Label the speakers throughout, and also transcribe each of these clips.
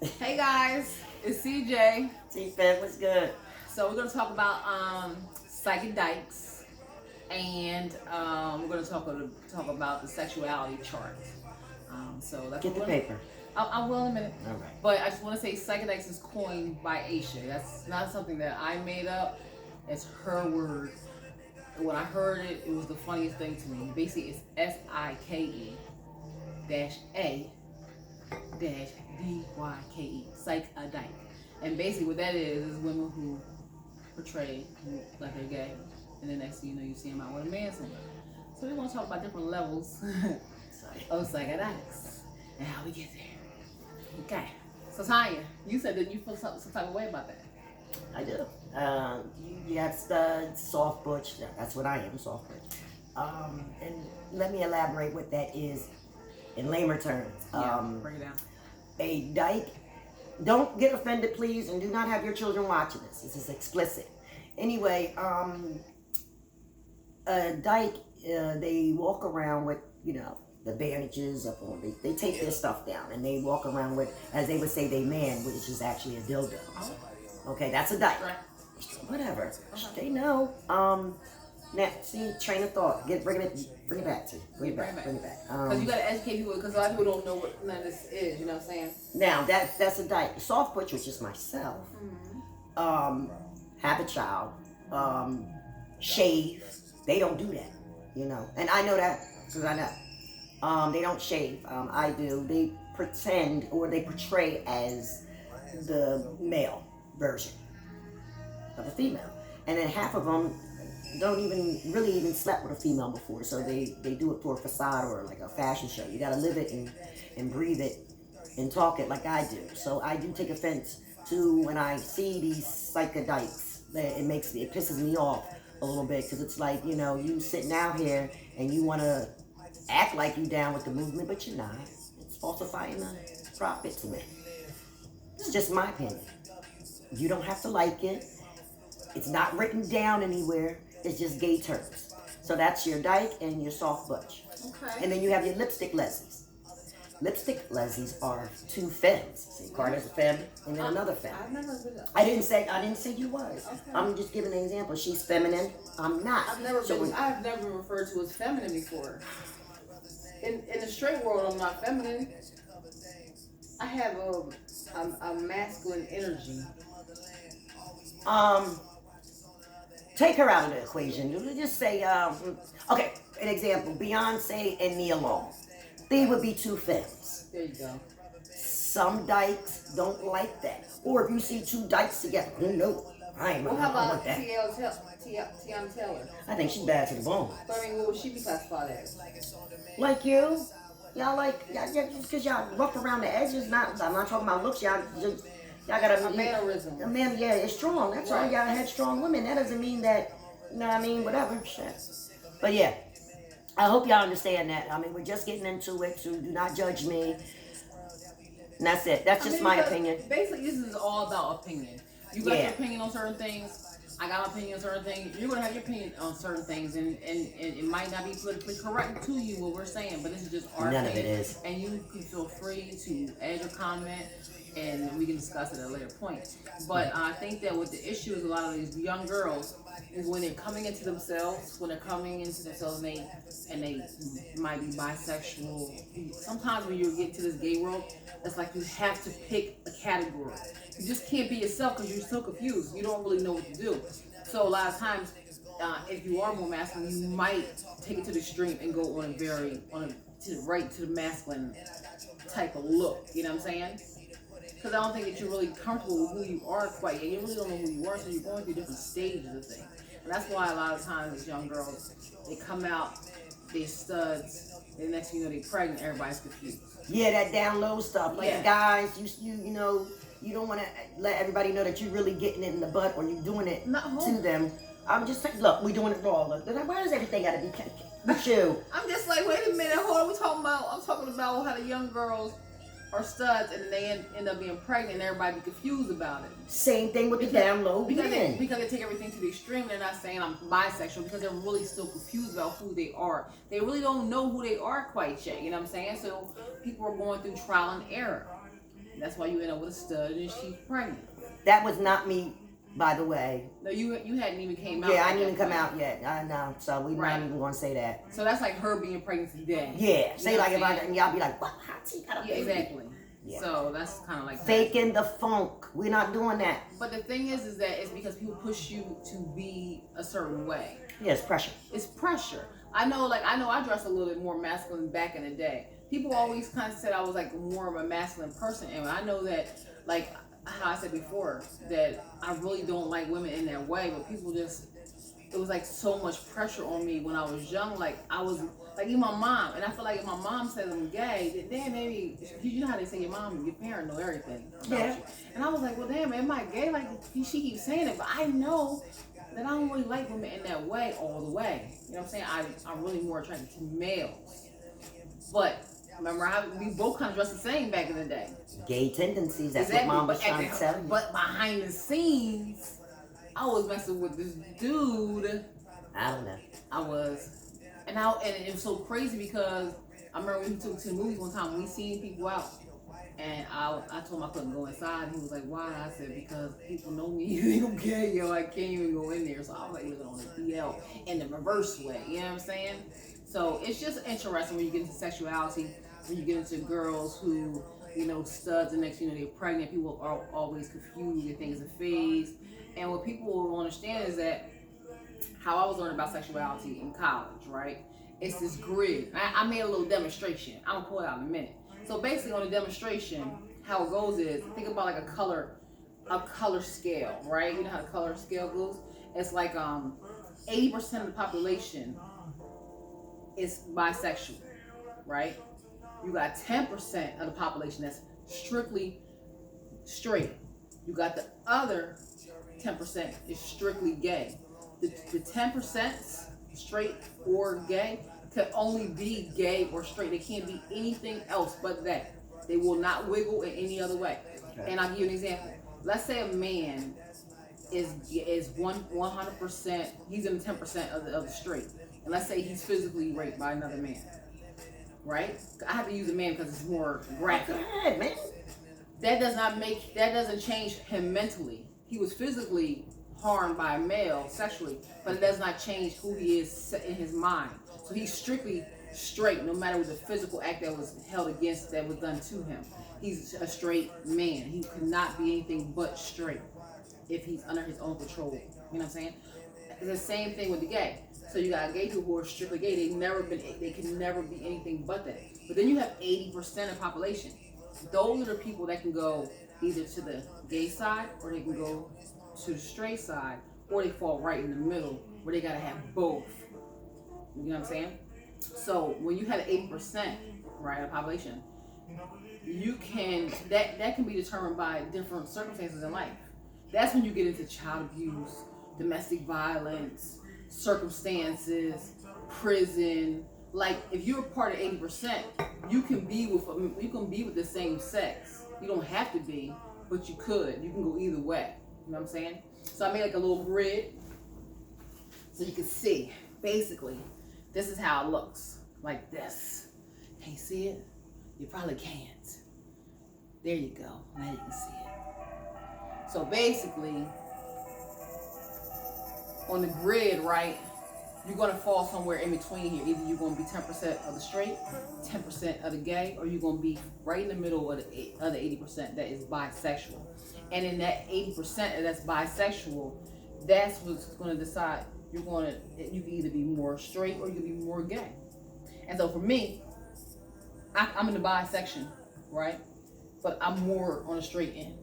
Speaker 1: Hey guys, it's CJ.
Speaker 2: T-Fed was good.
Speaker 1: So we're gonna talk about SIKE A DYKES, and we're gonna talk about the sexuality chart. So that's
Speaker 2: Get
Speaker 1: what
Speaker 2: the
Speaker 1: we're
Speaker 2: paper.
Speaker 1: I will in a minute.
Speaker 2: All right.
Speaker 1: But I just want to say SIKE A DYKES is coined by Asha. That's not something that I made up. It's her word. When I heard it, it was the funniest thing to me. Basically, it's SIKE dash A dash DYKE, SIKE A DYKE. And basically what that is women who portray like they're gay, and the next thing you know, you see them out with a man somewhere. So we want to talk about different levels of psychedelics and how we get there. Okay. So Tanya, you said that you feel some type of way about that.
Speaker 2: I do. You have studs, soft butch. That's what I am, soft butch. And let me elaborate what that is in lamer terms.
Speaker 1: Bring it down.
Speaker 2: A dyke. Don't get offended, please, and do not have your children watching this. This is explicit. Anyway, a dyke, they walk around with, the bandages up on. They take their stuff down and they walk around with, as they would say, they man, which is actually a dildo. Okay, that's a dyke.
Speaker 1: Right.
Speaker 2: Whatever.
Speaker 1: Okay.
Speaker 2: They know. Now, see, train of thought. Bring it back to you. Bring it back.
Speaker 1: Because you got to educate people, because a lot of people don't know what none of this is, you know what I'm saying?
Speaker 2: Now, that's a dyke. Soft butch, which is myself, have a child, shave. They don't do that, and I know that because I know. They don't shave. I do. They pretend or they portray as the male version of a female, and then half of them don't even slept with a female before, so they do it for a facade or like a fashion show. You got to live it and breathe it and talk it like I do. So I do take offense to when I see these psychedelics. It pisses me off a little bit because it's like, you sitting out here and you want to act like you down with the movement, but you're not. It's falsifying the profit to me. It's just my opinion. You don't have to like it. It's not written down anywhere. It's just gay terms. So that's your dyke and your soft butch.
Speaker 1: Okay.
Speaker 2: And then you have your lipstick lesbies. Lipstick lesbies are two femmes. See, Carter's a femme and then another femme.
Speaker 1: I've never been up.
Speaker 2: I didn't say you was.
Speaker 1: Okay.
Speaker 2: I'm just giving an example. She's feminine. I'm not.
Speaker 1: I've never been referred to as feminine before. In the straight world, I'm not feminine. I have a masculine energy.
Speaker 2: Take her out of the equation. Just say, okay, an example, Beyonce and Nia Long. They would be two femmes.
Speaker 1: There you go.
Speaker 2: Some dykes don't like that. Or if you see two dykes together, no, I ain't
Speaker 1: Well, how
Speaker 2: want
Speaker 1: about
Speaker 2: that.
Speaker 1: Tiana Taylor?
Speaker 2: I think she's bad to the bone.
Speaker 1: But I mean, what would she be classified as?
Speaker 2: Like you? Y'all just because y'all rough around the edges, I'm not talking about looks, y'all got
Speaker 1: A mannerism.
Speaker 2: A man, yeah, it's strong. That's why y'all had strong women. That doesn't mean that, whatever, shit. But yeah, I hope y'all understand that. We're just getting into it, so do not judge me. And that's it. That's just my opinion.
Speaker 1: Basically, this is all about opinion. You got your opinion on certain things. I got my opinion on certain things. You're gonna have your opinion on certain things, and it might not be politically correct to you what we're saying, but this is just our opinion.
Speaker 2: None of it is.
Speaker 1: And you can feel free to add your comment, and we can discuss it at a later point. But I think that what the issue is, a lot of these young girls is when they're coming into themselves, and they might be bisexual. Sometimes when you get to this gay world, it's like you have to pick a category. You just can't be yourself because you're so confused. You don't really know what to do. So a lot of times, if you are more masculine, you might take it to the extreme and go to the masculine type of look. You know what I'm saying? Because I don't think that you're really comfortable with who you are quite yet. You really don't know who you are, so you're going through different stages of things. And that's why a lot of times these young girls, they come out, they're studs, and the next thing you know, they're pregnant, everybody's confused.
Speaker 2: Yeah, that down low stuff. Like the guys, you don't want to let everybody know that you're really getting it in the butt or you're doing it to them. I'm just saying, look, we're doing it raw. Look, why does everything got to be with you?
Speaker 1: I'm just like, wait a minute, hold on. I'm talking about how the young girls are studs and they end up being pregnant and everybody be confused about it.
Speaker 2: Same thing with the down low men.
Speaker 1: Because they take everything to the extreme. They're not saying I'm bisexual because they're really still confused about who they are. They really don't know who they are quite yet. You know what I'm saying? So people are going through trial and error. That's why you end up with a stud and she's pregnant.
Speaker 2: That was not me, by the way.
Speaker 1: No, you hadn't even came out.
Speaker 2: Yeah, I didn't even come out yet. I know, so we're
Speaker 1: Right.
Speaker 2: not even going to say that.
Speaker 1: So that's like her being pregnant today.
Speaker 2: Yeah, say like if
Speaker 1: I
Speaker 2: y'all be like, what? How she got a
Speaker 1: yeah,
Speaker 2: baby?
Speaker 1: exactly.
Speaker 2: Yeah.
Speaker 1: So that's kind of like
Speaker 2: Faking the funk. We're not doing that.
Speaker 1: But the thing is that it's because people push you to be a certain way.
Speaker 2: Yeah, it's pressure.
Speaker 1: It's pressure. I know I dressed a little bit more masculine back in the day. People always kind of said I was like more of a masculine person, and I know that, like how I said before, that I really don't like women in that way. But people just, it was like so much pressure on me when I was young. Like I was like even my mom, and I feel like if my mom says I'm gay, then maybe you know how they say your mom, your parent know everything about
Speaker 2: Yeah.
Speaker 1: you. And I was like, well, damn, am I gay? Like she keeps saying it, but I know that I don't really like women in that way all the way. You know what I'm saying? I'm really more attracted to males. But remember, we both kind of dressed the same back in the day.
Speaker 2: Gay tendencies. That's
Speaker 1: Exactly,
Speaker 2: what mom was
Speaker 1: but
Speaker 2: trying to tell you.
Speaker 1: But behind the scenes, I was messing with this dude.
Speaker 2: I don't know.
Speaker 1: I was, and it was so crazy because I remember when we took to the movies one time. We seen people out, and I told him I couldn't go inside. And he was like, "Why?" I said, "Because people know me. They don't care, yo. I can't even go in there." So I was like looking on the DL in the reverse way. You know what I'm saying? So it's just interesting when you get into sexuality, when you get into girls who, you know, studs, and next thing you know they're pregnant. People are always confused. They think it's a phase. And what people will understand is that how I was learning about sexuality in college, right? It's this grid. I made a little demonstration. I'm gonna pull it out in a minute. So basically on the demonstration, how it goes is, think about like a color scale, right? You know how the color scale goes? It's like 80% of the population is bisexual, right? You got 10% of the population that's strictly straight. You got the other 10% is strictly gay. The 10% straight or gay can only be gay or straight. They can't be anything else but that. They will not wiggle in any other way. Okay. And I'll give you an example. Let's say a man is 100%. He's in the 10% of the straight. And let's say he's physically raped by another man. Right? I have to use a man because it's more graphic.
Speaker 2: Okay, man.
Speaker 1: That doesn't change him mentally. He was physically harmed by a male sexually, but it does not change who he is in his mind. So he's strictly straight, no matter what the physical act that was held against, that was done to him. He's a straight man. He could not be anything but straight if he's under his own control. You know what I'm saying? It's the same thing with the gay. So you got gay people who are strictly gay. They can never be anything but that. But then you have 80% of the population. Those are the people that can go either to the gay side, or they can go to the straight side, or they fall right in the middle where they gotta have both. You know what I'm saying? So when you have 80%, right, of the population, you can that can be determined by different circumstances in life. That's when you get into child abuse, domestic violence, circumstances, prison. Like if you're part of 80%, you can be with the same sex. You don't have to be, but you could. You can go either way. You know what I'm saying? So I made like a little grid so you can see. Basically, this is how it looks. Like this. Can you see it? You probably can't. There you go. Now you can see it. So basically, on the grid, right, you're going to fall somewhere in between here. Either you're going to be 10% of the straight, 10% of the gay, or you're going to be right in the middle of the other 80% that is bisexual. And in that 80% that's bisexual, that's what's going to decide. You can either be more straight or you can be more gay. And so for me, I'm in the bi section, right? But I'm more on the straight end.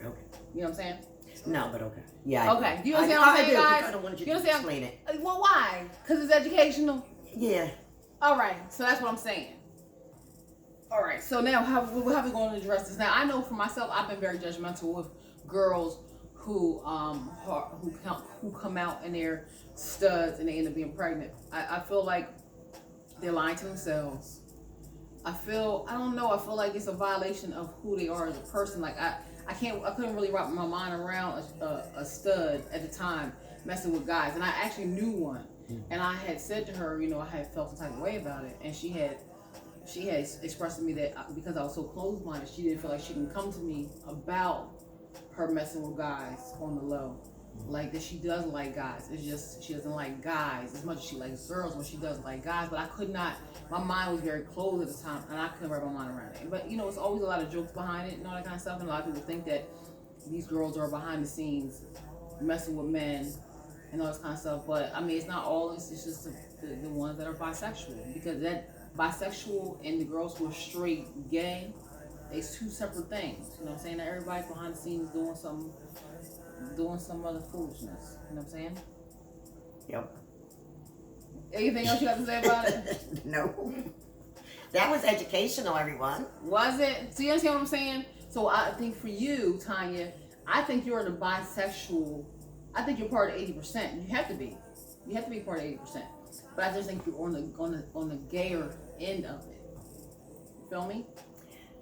Speaker 2: Okay.
Speaker 1: You know what I'm saying?
Speaker 2: No, but okay. Yeah.
Speaker 1: Okay. Do you understand what I'm saying, guys?
Speaker 2: I don't want you
Speaker 1: to
Speaker 2: explain it.
Speaker 1: Well, why? Because it's educational?
Speaker 2: Yeah.
Speaker 1: All right. So that's what I'm saying. All right. So now how are we going to address this? Now, I know for myself, I've been very judgmental with girls who come out and they're studs and they end up being pregnant. I feel like they're lying to themselves. I feel like it's a violation of who they are as a person. Like I couldn't really wrap my mind around a stud at the time messing with guys, and I actually knew one. And I had said to her, I had felt some type of way about it, and she she had expressed to me that because I was so closed-minded, she didn't feel like she can come to me about her messing with guys on the low. Like that she does like guys. It's just she doesn't like guys as much as she likes girls when she does like guys. But I could not, my mind was very closed at the time and I couldn't wrap my mind around it. But you know, it's always a lot of jokes behind it and all that kind of stuff. And a lot of people think that these girls are behind the scenes messing with men and all this kind of stuff. But I mean, it's not all, it's just the ones that are bisexual. Because that bisexual and the girls who are straight gay, it's two separate things. You know what I'm saying? That everybody's behind the scenes doing some other foolishness. You know what I'm saying?
Speaker 2: Yep.
Speaker 1: Anything else you got to say about it?
Speaker 2: No. That was educational, everyone.
Speaker 1: Was it? So you understand what I'm saying? So I think for you, Tanya, I think you're the bisexual. I think you're part of 80%. You have to be. You have to be part of 80%. But I just think you're on the gayer end of it. You feel me?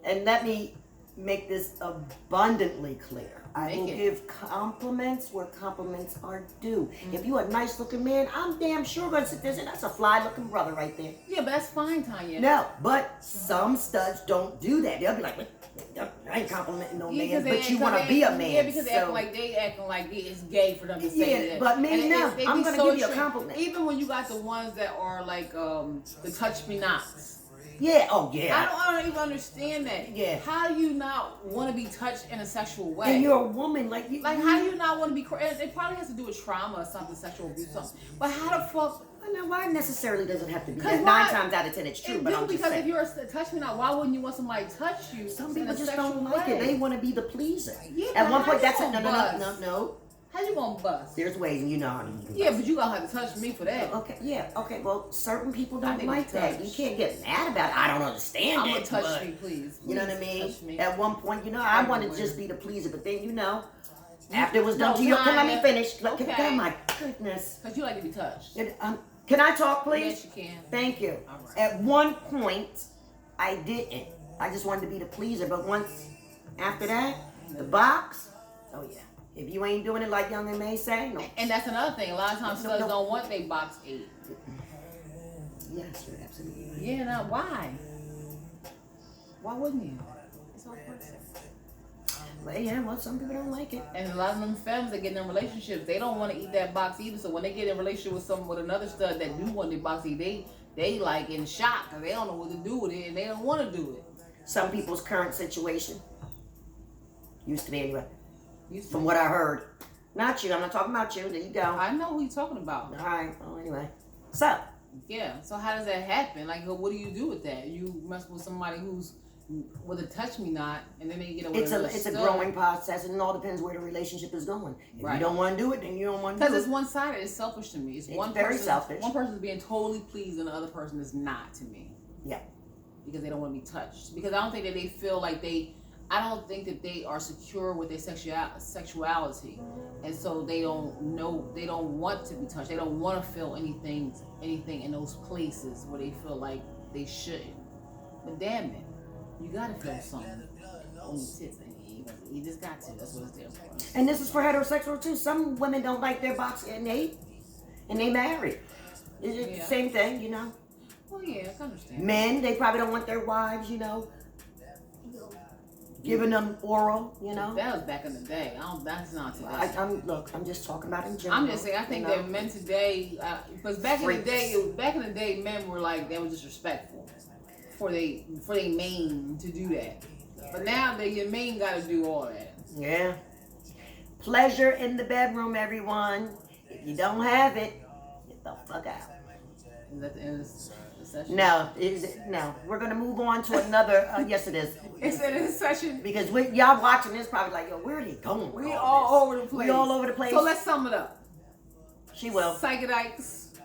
Speaker 2: And let me make this abundantly clear. I will give compliments where compliments are due. If you're a nice looking man, I'm damn sure gonna sit there and say, that's a fly looking brother right there.
Speaker 1: Yeah, but that's fine, Tanya.
Speaker 2: No, but some studs don't do that. They'll be like, I ain't complimenting no man, but you want to be a man.
Speaker 1: Yeah, because they acting like it's gay for them to say that.
Speaker 2: But me, no. I'm gonna give you a compliment.
Speaker 1: Even when you got the ones that are like the touch me nots.
Speaker 2: Yeah, oh yeah.
Speaker 1: I don't even understand that.
Speaker 2: Yeah.
Speaker 1: How do you not want to be touched in a sexual way?
Speaker 2: And you're a woman, like
Speaker 1: how do you not want to be? It probably has to do with trauma or something, sexual abuse, something. But how the fuck?
Speaker 2: Now, why necessarily does it have to be that? 9 times out of 10 it's true, but I'm just saying.
Speaker 1: Because if you're a touch me not, why wouldn't you want somebody to touch you?
Speaker 2: Some people just don't like it. They want to be the pleaser.
Speaker 1: Yeah,
Speaker 2: at one point, that's
Speaker 1: it.
Speaker 2: No.
Speaker 1: How you gonna bust?
Speaker 2: There's ways, and you know how to bust.
Speaker 1: Yeah, but you gonna have to touch me for that.
Speaker 2: Okay. Well, certain people don't like that. You can't get mad about it. I don't understand
Speaker 1: I'm
Speaker 2: it.
Speaker 1: gonna touch me, please.
Speaker 2: You know what I mean?
Speaker 1: Touch me.
Speaker 2: At one point, I wanted to just be the pleaser, but then after it was done to you, let me finish.
Speaker 1: Okay.
Speaker 2: Oh my goodness.
Speaker 1: Because you like to be touched.
Speaker 2: Can I talk, please?
Speaker 1: Yes, you can.
Speaker 2: Thank you.
Speaker 1: All right.
Speaker 2: At one point, I didn't. I just wanted to be the pleaser, but once after that, the box. Oh yeah. If you ain't doing it like Young and May say, no.
Speaker 1: And that's another thing. A lot of times studs don't want they box 8.
Speaker 2: Yes, you're absolutely right.
Speaker 1: Yeah, now why? Why wouldn't you? It's all person.
Speaker 2: Well, some people don't like it.
Speaker 1: And a lot of them femmes that get in relationships, they don't want to eat that box either. So when they get in a relationship with another stud that do want their box eat, they like in shock because they don't know what to do with it and they don't want to do it.
Speaker 2: Some people's current situation used to be anyway. From what I heard. Not you. I'm not talking about you. There you go.
Speaker 1: I know who you're talking about.
Speaker 2: All right. Well, anyway. So.
Speaker 1: Yeah. So how does that happen? Like, what do you do with that? You mess with somebody who's with a touch me not, and then they get away with it. It's
Speaker 2: a growing process, and it all depends where the relationship is going. If you don't want to do it, then you don't want to do it.
Speaker 1: Because it's one-sided. It's selfish to me. It's
Speaker 2: very selfish.
Speaker 1: One person is being totally pleased, and the other person is not to me.
Speaker 2: Yeah.
Speaker 1: Because they don't want to be touched. Because I don't think that they feel like I don't think that they are secure with their sexuality, and so they don't want to be touched. They don't want to feel anything in those places where they feel like they shouldn't. But damn it, you gotta feel something on your tits. You just got to. That's what it's there for.
Speaker 2: And this is for heterosexual too. Some women don't like their box, and they married. It's the same thing,
Speaker 1: Well, yeah, I understand.
Speaker 2: Men, they probably don't want their wives, giving them oral,
Speaker 1: That was back in the day. That's not today.
Speaker 2: I'm just talking about in general.
Speaker 1: I'm just saying, I think that men today, because back in the day, men were like, they were disrespectful for they main to do that. But now your main got to do all that.
Speaker 2: Yeah. Pleasure in the bedroom, everyone. If you don't have it, get the fuck out.
Speaker 1: Is that the end of the session?
Speaker 2: No, no. We're gonna move on to another. Yes, it is.
Speaker 1: It's in this session
Speaker 2: because y'all watching this probably like, yo, where are they going?
Speaker 1: We all over the place.
Speaker 2: We all over the place.
Speaker 1: So let's sum it up.
Speaker 2: She will.
Speaker 1: SIKE A DYKES.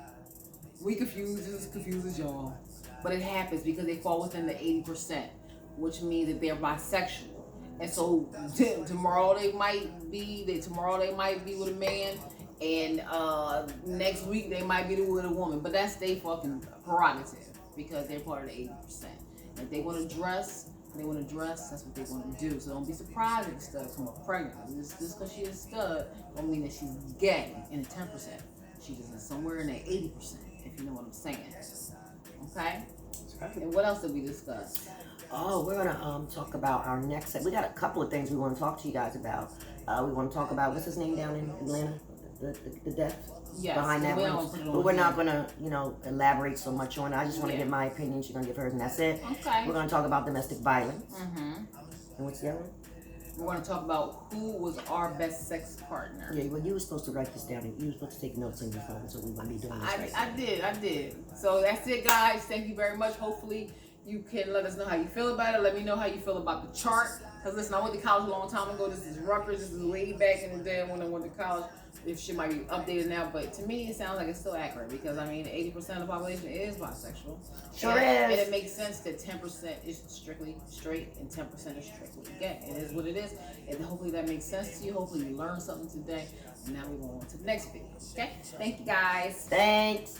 Speaker 1: We confuses y'all, but it happens because they fall within the 80%, which means that they're bisexual. And so tomorrow they might be with a man. And next week they might be with a woman, but that's their fucking prerogative because they're part of the 80%. If they want to dress, that's what they want to do. So don't be surprised if the stud come up pregnant. Just because she's a stud don't mean that she's gay in the 10%. She's just somewhere in the 80%, if you know what I'm saying. Okay? And what else did we discuss?
Speaker 2: Oh, we're gonna talk about our next. We got a couple of things we want to talk to you guys about. We want to talk about what's his name down in Atlanta, the death behind that one. But we're not gonna, elaborate so much on it. I just want to give my opinion. She's gonna give hers, and that's it.
Speaker 1: Okay.
Speaker 2: We're gonna talk about domestic violence.
Speaker 1: Mm-hmm.
Speaker 2: And what's the other one?
Speaker 1: We're going to talk about who was our best sex partner.
Speaker 2: Yeah, well, you were supposed to write this down. You were supposed to take notes on your phone, so we're going to be doing this
Speaker 1: I did. So that's it, guys. Thank you very much. Hopefully, you can let us know how you feel about it. Let me know how you feel about the chart. Because listen, I went to college a long time ago. This is Rutgers. This is way back in the day when I went to college. This shit might be updated now, but to me, it sounds like it's still accurate because 80% of the population is bisexual.
Speaker 2: Sure
Speaker 1: is. And
Speaker 2: is.
Speaker 1: it makes sense that 10% is strictly straight and 10% is strictly gay. It is what it is. And hopefully that makes sense to you. Hopefully you learned something today. And now we go on to the next video. Okay? Thank you, guys.
Speaker 2: Thanks.